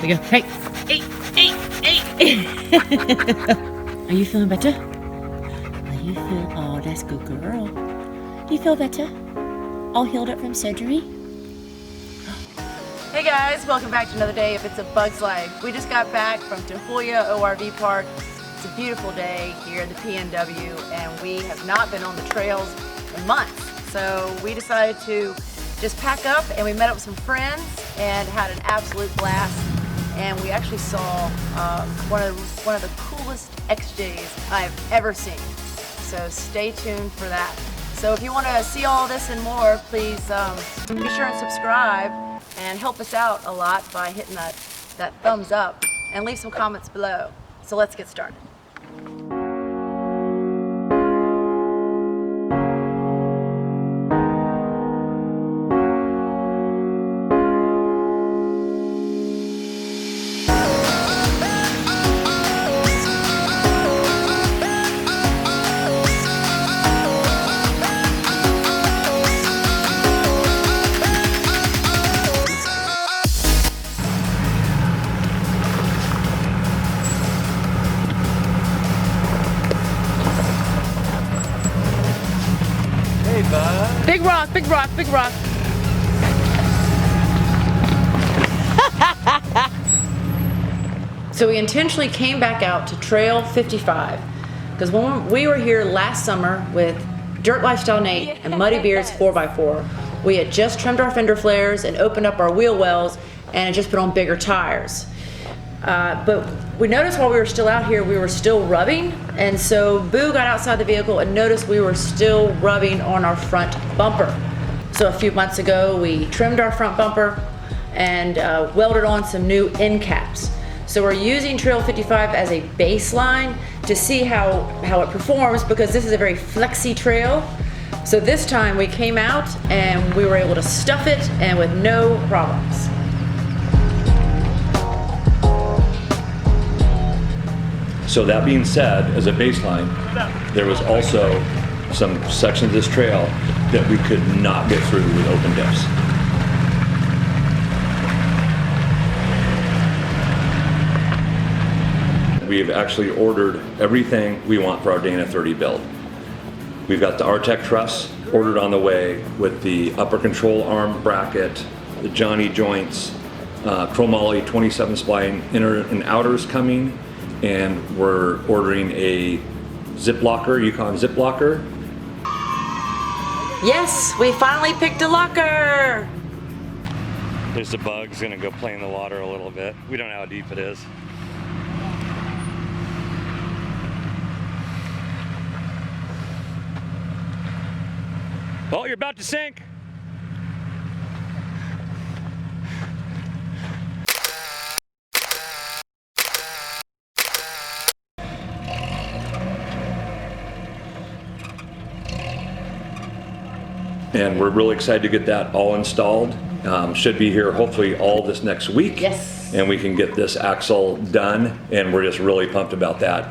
We go, hey, hey, hey, hey. Are you feeling better? Are you feel, oh, that's good girl. Do you feel better? All healed up from surgery? Hey guys, welcome back to another day of It's a Bug's Life. We just got back from Tahuya ORV Park. It's a beautiful day here in the PNW, and we have not been on the trails in months. So we decided to just pack up, and we met up with some friends and had an absolute blast. And we actually saw one of the coolest XJs I've ever seen. So stay tuned for that. So if you want to see all this and more, please be sure and subscribe and help us out a lot by hitting that thumbs up and leave some comments below. So let's get started. Big rock, big rock, big rock. So we intentionally came back out to Trail 55 because when we were here last summer with Dirt Lifestyle Nate and Muddy Beard's 4x4, we had just trimmed our fender flares and opened up our wheel wells and had just put on bigger tires. But we noticed while we were still out here, we were still rubbing, and so Boo got outside the vehicle and noticed we were still rubbing on our front bumper. So a few months ago, we trimmed our front bumper and welded on some new end caps. So we're using Trail 55 as a baseline to see how it performs, because this is a very flexy trail. So this time we came out and we were able to stuff it, and with no problems. So that being said, as a baseline, there was also some sections of this trail that we could not get through with open dips. We have actually ordered everything we want for our Dana 30 build. We've got the Artec truss ordered on the way with the upper control arm bracket, the Johnny joints, chromoly 27 spline inner and outers coming, and we're ordering a zip locker, Yukon zip locker. Yes, we finally picked a locker. There's the bug's gonna go play in the water a little bit. We don't know how deep it is. Oh, you're about to sink. And we're really excited to get that all installed. Should be here hopefully all this next week. Yes. And we can get this axle done, and we're just really pumped about that.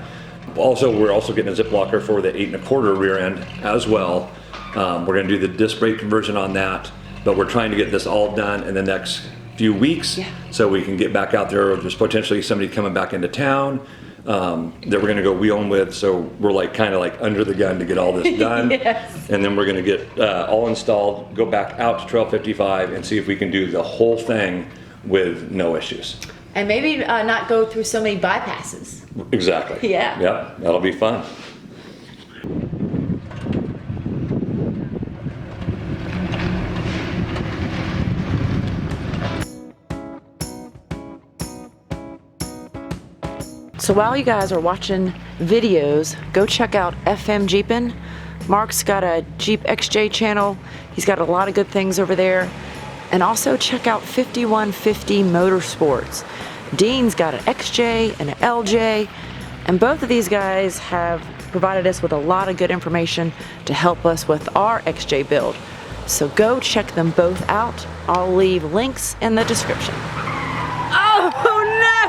Also, we're also getting a zip locker for the 8 1/4 rear end as well. We're gonna do the disc brake conversion on that, but we're trying to get this all done in the next few weeks, so we can get back out there. There's potentially somebody coming back into town that we're gonna go wheeling with, so we're like kind of like under the gun to get all this done. Yes. And then we're gonna get all installed, go back out to Trail 55 and see if we can do the whole thing with no issues. And maybe not go through so many bypasses. Exactly. Yeah. Yep, that'll be fun. So while you guys are watching videos, go check out FM Jeepin'. Mark's got a Jeep XJ channel. He's got a lot of good things over there. And also check out 5150 Motorsports. Dean's got an XJ and an LJ, and both of these guys have provided us with a lot of good information to help us with our XJ build. So go check them both out. I'll leave links in the description. Oh no!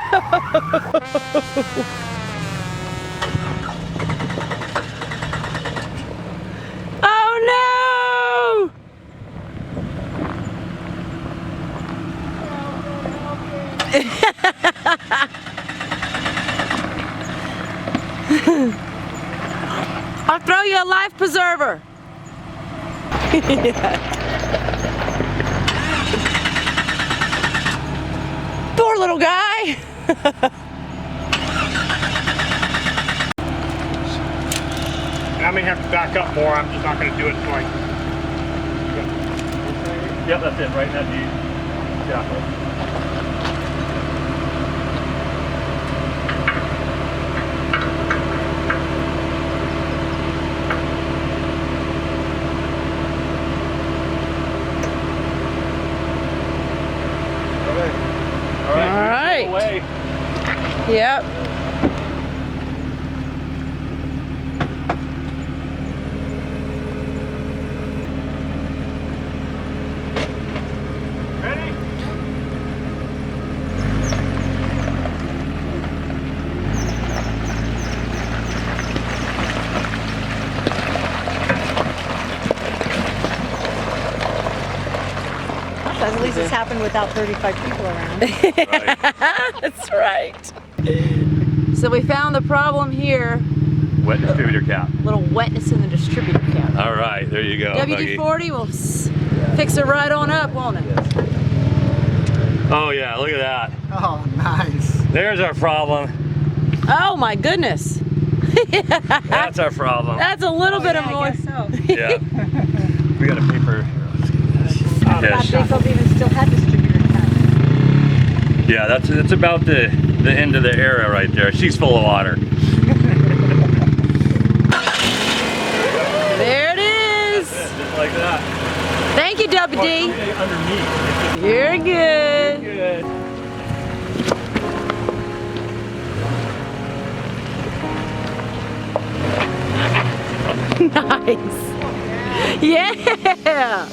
Oh no! I'll throw you a life preserver. Poor little guy. I may have to back up more. I'm just not going to do it until I... Yep, that's it, right? That deep. Yeah. All right. Yep. Ready? At least it's happened without 35 people around. That's right. So we found the problem here. Wet distributor cap. Little wetness in the distributor cap. All right, there you go. WD-40 will fix it right on up, won't it? Oh yeah, look at that. Oh, nice. There's our problem. Oh my goodness. That's our problem. That's a little bit of I moist. guess so. Yeah. We got a paper. That vehicle even still had distributor cap. Yeah, that's about the end of the era right there. She's full of water. There it is. Just like that. Thank you, WD. Underneath. You're good. Good. Nice. Yeah.